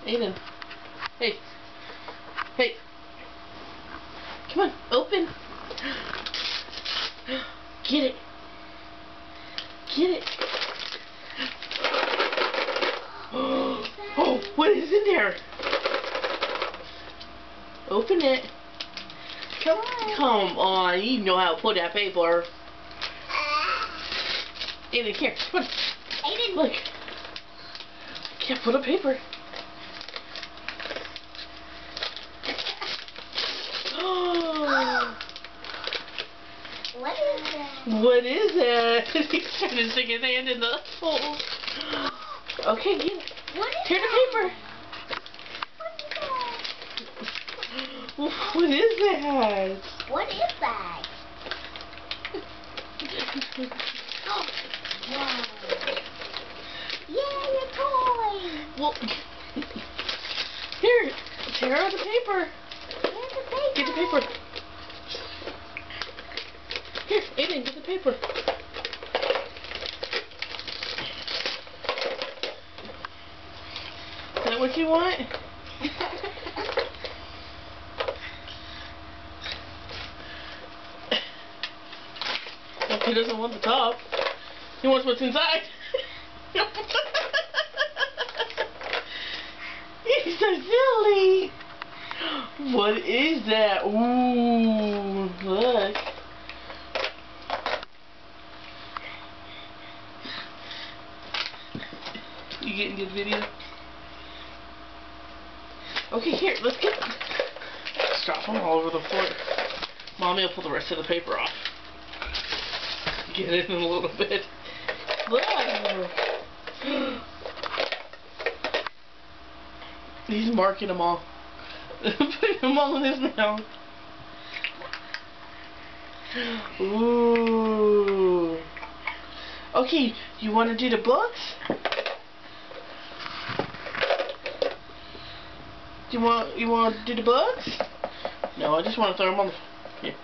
Aiden. Hey. Hey. Come on, open. Get it. Get it. Oh, what is in there? Open it. Come on, you know how to put that paper. Aiden, here, come on. Aiden, look. Can't put a paper. What is that? What is that? He's trying to stick his hand in the hole. Okay, get it. What is Tear the that? paper. What is What that? is that? What is that? Wow. Yay, a toy! Well, here, tear out the paper. Here's the paper. Get the paper. Here, Aiden, get the paper. Is that what you want? Well, he doesn't want the top. He wants what's inside. He's so silly. What is that? Ooh, look. You getting good video? Okay, here, let's get... Let's drop them all over the floor. Mommy will pull the rest of the paper off. Get it in a little bit. Look! He's marking them all. Putting them all in his mouth. Ooh. Okay, you want to do the books? You want to do the books? No, I just want to throw them on the... Here.